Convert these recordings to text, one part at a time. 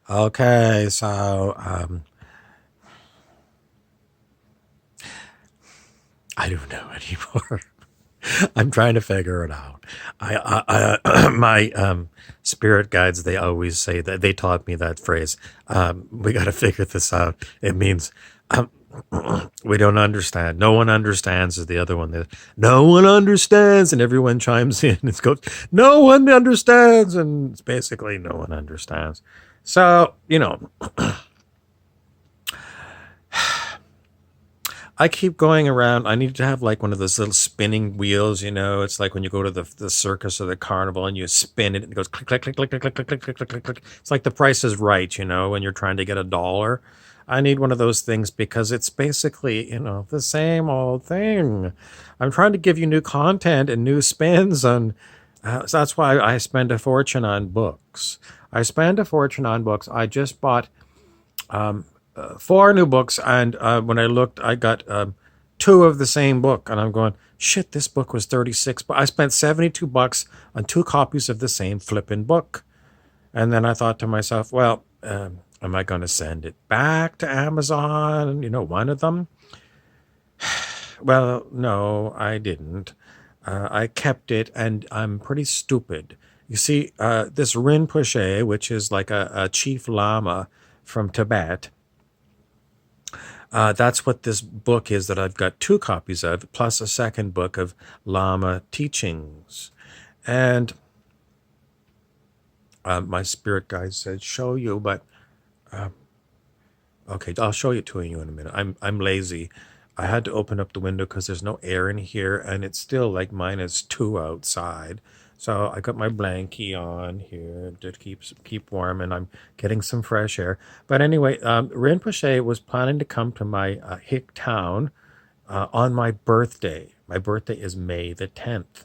Okay, so I don't know anymore. I'm trying to figure it out. My spirit guides, they always say that they taught me that phrase. We got to figure this out. It means um, we don't understand. No one understands is the other one. No one understands, and everyone chimes in. It goes, no one understands, and it's basically no one understands. So I keep going around. I need to have like one of those little spinning wheels, It's like when you go to the circus or the carnival and you spin it and it goes click, click, click, click, click, click, click, click, click, click, click. It's like the price is right, when you're trying to get a dollar. I need one of those things because it's basically, the same old thing. I'm trying to give you new content and new spins on. So that's why I spend a fortune on books. I spend a fortune on books. I just bought four new books, and when I looked, I got two of the same book, and I'm going, shit, this book was 36, but I spent $72 on two copies of the same flippin' book. And then I thought to myself, well, am I going to send it back to Amazon? One of them? Well, no, I didn't. I kept it, and I'm pretty stupid. You see, this Rinpoche, which is like a chief lama from Tibet, that's what this book is that I've got two copies of, plus a second book of Lama teachings. And my spirit guide said, show you, but okay, I'll show it to you in a minute. I'm lazy. I had to open up the window because there's no air in here, and it's still like -2 outside. So I got my blankie on here to keep warm, and I'm getting some fresh air. But anyway, Rinpoche was planning to come to my hick town on my birthday. My birthday is May the 10th,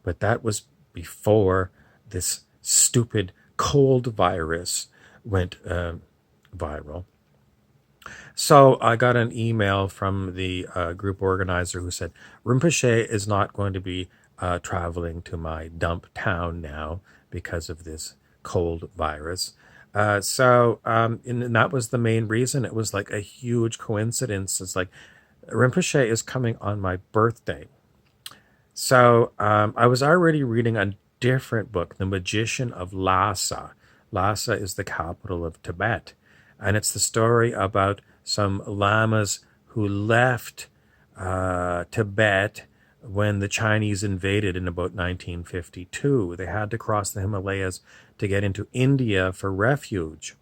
but that was before this stupid cold virus went viral. So I got an email from the group organizer who said Rinpoche is not going to be traveling to my dump town now because of this cold virus. And that was the main reason. It was like a huge coincidence. It's like Rinpoche is coming on my birthday. So I was already reading a different book, The Magician of Lhasa. Lhasa is the capital of Tibet. And it's the story about some lamas who left Tibet when the Chinese invaded in about 1952. They had to cross the Himalayas to get into India for refuge.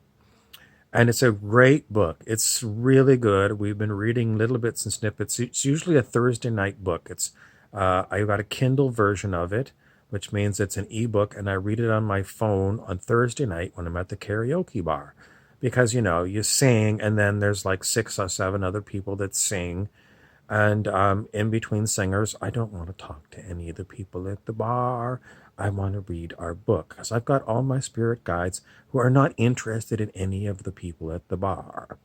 And it's a great book. It's really good. We've been reading little bits and snippets. It's usually a Thursday night book. I got a Kindle version of it, which means it's an ebook, and I read it on my phone on Thursday night when I'm at the karaoke bar. Because, you sing, and then there's like 6 or 7 other people that sing. And in between singers, I don't want to talk to any of the people at the bar. I want to read our book because I've got all my spirit guides who are not interested in any of the people at the bar.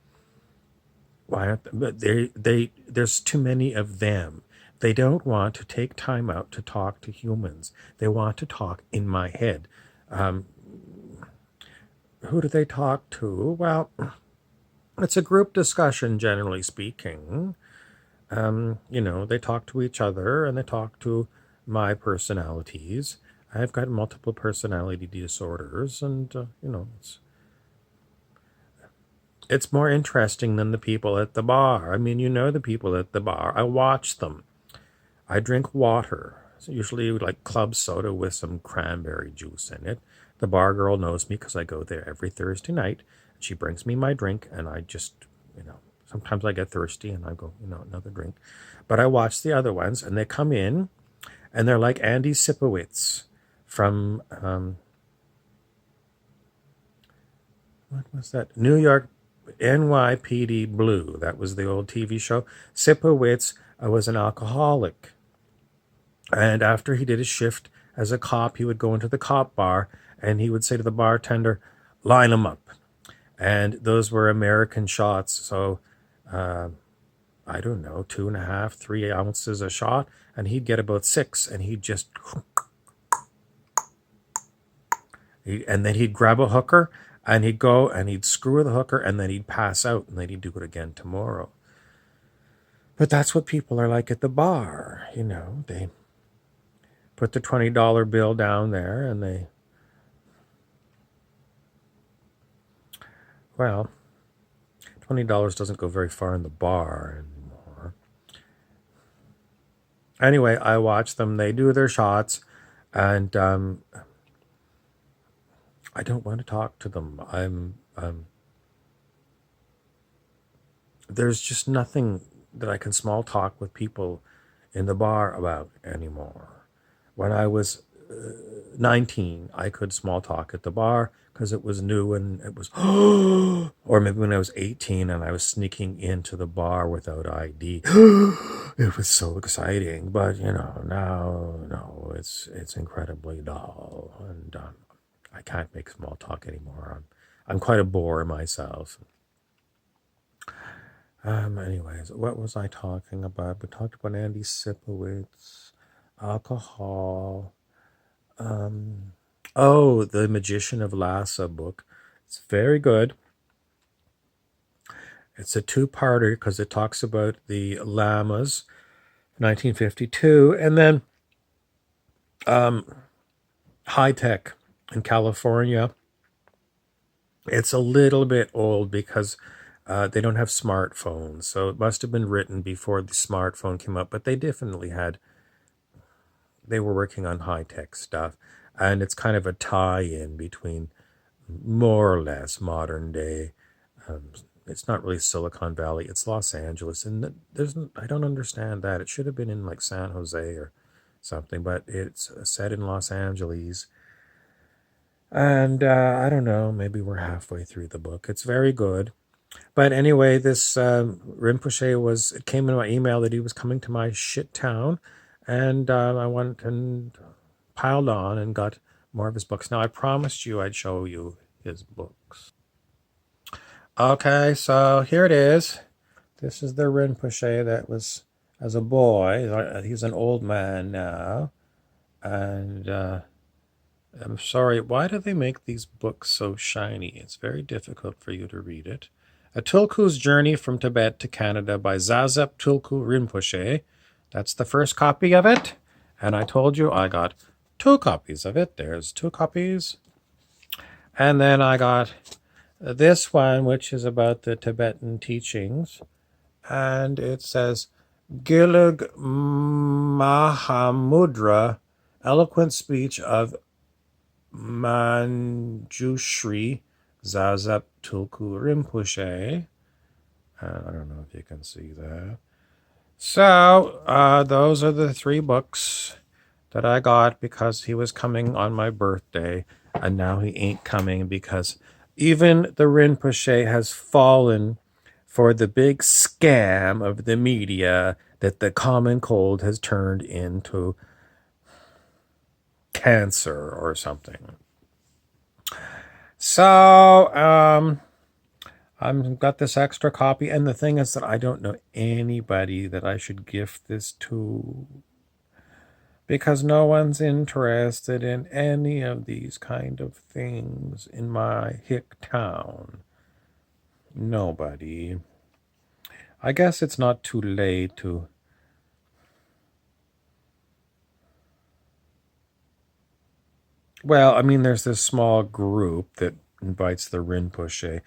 Why aren't they? But there's too many of them. They don't want to take time out to talk to humans. They want to talk in my head. Um, who do they talk to? Well, it's a group discussion, generally speaking. They talk to each other and they talk to my personalities. I've got multiple personality disorders, and it's more interesting than the people at the bar. I mean, the people at the bar. I watch them. I drink water. It's usually like club soda with some cranberry juice in it. The bar girl knows me because I go there every Thursday night. She brings me my drink, and I just, sometimes I get thirsty and I go, another drink. But I watch the other ones, and they come in, and they're like Andy Sipowicz from, what was that? New York NYPD Blue. That was the old TV show. Sipowicz was an alcoholic. And after he did his shift as a cop, he would go into the cop bar and he would say to the bartender, line them up. And those were American shots. So, I don't know, 2.5, 3 ounces a shot. And he'd get about 6, and and then he'd grab a hooker And he'd go and he'd screw the hooker and then he'd pass out and then he'd do it again tomorrow. But that's what people are like at the bar. They put the $20 bill down there and well, $20 doesn't go very far in the bar anymore. Anyway, I watch them. They do their shots, and I don't want to talk to them. There's just nothing that I can small talk with people in the bar about anymore. When I was 19, I could small talk at the bar because it was new and it was, or maybe when I was 18 and I was sneaking into the bar without ID. It was so exciting, but now, no, it's incredibly dull, and I can't make small talk anymore. I'm quite a bore myself. Anyways, what was I talking about? We talked about Andy Sipowicz, alcohol. Oh, The Magician of Lhasa book. It's very good. It's a two-parter because it talks about the llamas, 1952, and then high tech in California. It's a little bit old because they don't have smartphones, so it must have been written before the smartphone came up, but they definitely they were working on high tech stuff, and it's kind of a tie-in between more or less modern day. It's not really Silicon Valley, it's Los Angeles, and I don't understand that. It should have been in like San Jose or something, but it's set in Los Angeles. And I don't know, maybe we're halfway through the book. It's very good. But anyway, this Rinpoche it came in my email that he was coming to my shit town, and I went and piled on and got more of his books. Now, I promised you I'd show you his books. Okay, so here it is. This is the Rinpoche that was as a boy. He's an old man now. And I'm sorry, why do they make these books so shiny? It's very difficult for you to read it. A Tulku's Journey from Tibet to Canada by Zazep Tulku Rinpoche. That's the first copy of it. And I told you I got 2 copies of it. There's 2 copies. And then I got this one, which is about the Tibetan teachings. And it says, Gilug Mahamudra, eloquent speech of Manjushri Zazep Tulku Rinpoche. I don't know if you can see that. So, those are the 3 books that I got because he was coming on my birthday, and now he ain't coming because even the Rinpoche has fallen for the big scam of the media that the common cold has turned into cancer or something. So, I've got this extra copy, and the thing is that I don't know anybody that I should gift this to because no one's interested in any of these kind of things in my hick town. Nobody. I guess it's not too late to... Well, I mean, there's this small group that invites the Rinpoche.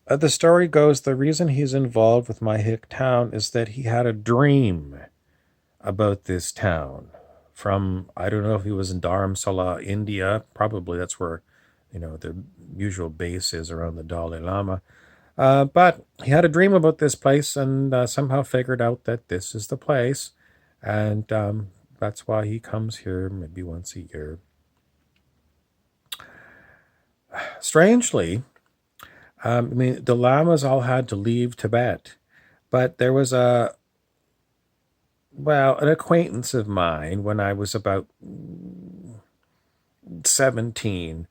The story goes, the reason he's involved with my hick town is that he had a dream about this town from, I don't know if he was in Dharamsala, India. Probably that's where, their usual base is around the Dalai Lama. But he had a dream about this place and somehow figured out that this is the place. And that's why he comes here maybe once a year. Strangely, the Lamas all had to leave Tibet. But there was an acquaintance of mine when I was about 17,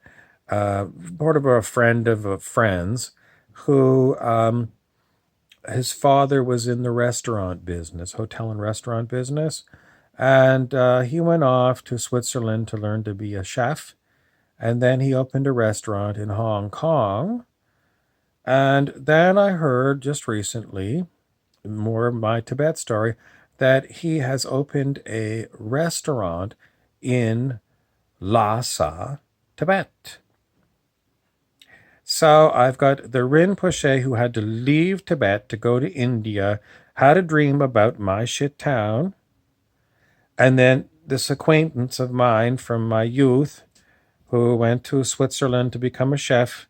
part of a friend of a friend's, who his father was in the restaurant business, hotel and restaurant business, and he went off to Switzerland to learn to be a chef, And then he opened a restaurant in Hong Kong. And then I heard just recently, more of my Tibet story, that he has opened a restaurant in Lhasa, Tibet. So I've got the Rinpoche who had to leave Tibet to go to India, had a dream about my shit town, and then this acquaintance of mine from my youth who went to Switzerland to become a chef,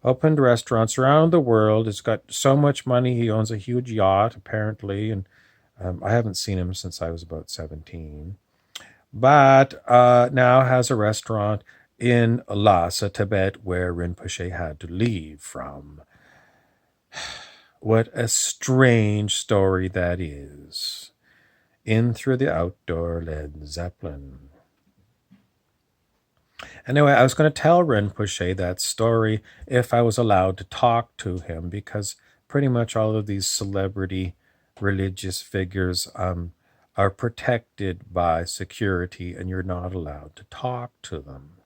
opened restaurants around the world. He's got so much money. He owns a huge yacht, apparently, and I haven't seen him since I was about 17. But now has a restaurant in Lhasa, Tibet, where Rinpoche had to leave from. What a strange story that is. In through the outdoor Led Zeppelin. Anyway, I was going to tell Rinpoche that story if I was allowed to talk to him, because pretty much all of these celebrity religious figures are protected by security, and you're not allowed to talk to them.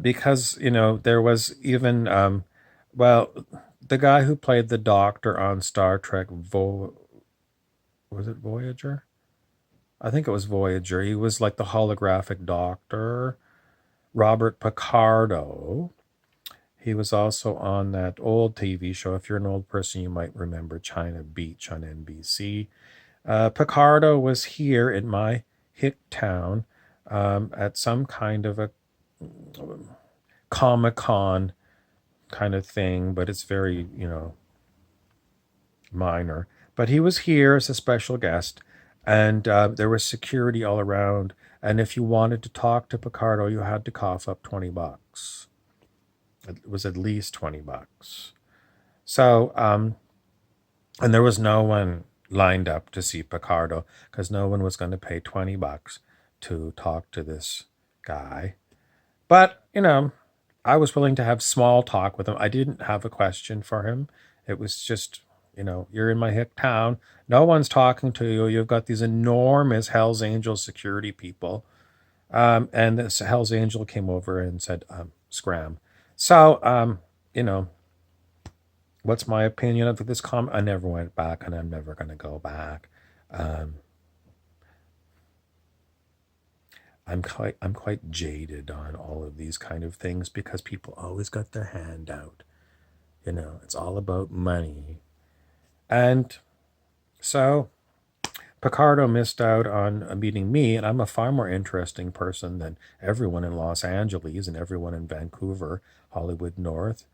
Because, there was even, the guy who played the Doctor on Star Trek, was it Voyager? I think it was Voyager. He was like the holographic Doctor. Robert Picardo. He was also on that old TV show. If you're an old person, you might remember China Beach on NBC. Picardo was here in my hick town at some kind of a Comic-Con kind of thing, but it's very, minor. But he was here as a special guest, and there was security all around. And if you wanted to talk to Picardo, you had to cough up $20. It was at least $20. So, and there was no one lined up to see Picardo because no one was going to pay $20 to talk to this guy. But, I was willing to have small talk with him. I didn't have a question for him. It was just, you're in my hick town. No one's talking to you. You've got these enormous Hells Angel security people. And this Hells Angel came over and said, scram. So, what's my opinion of this comment? I never went back, and I'm never going to go back. I'm quite jaded on all of these kind of things because people always got their hand out. It's all about money. And so Picardo missed out on meeting me, and I'm a far more interesting person than everyone in Los Angeles and everyone in Vancouver, Hollywood North.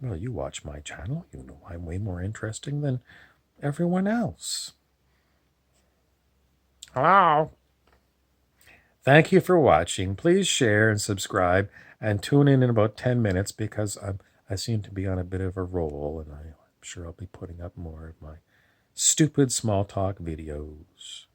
Well, you watch my channel. You know I'm way more interesting than everyone else. Hello. Thank you for watching. Please share and subscribe and tune in about 10 minutes because I seem to be on a bit of a roll, and I'm sure I'll be putting up more of my stupid SmallTock videos.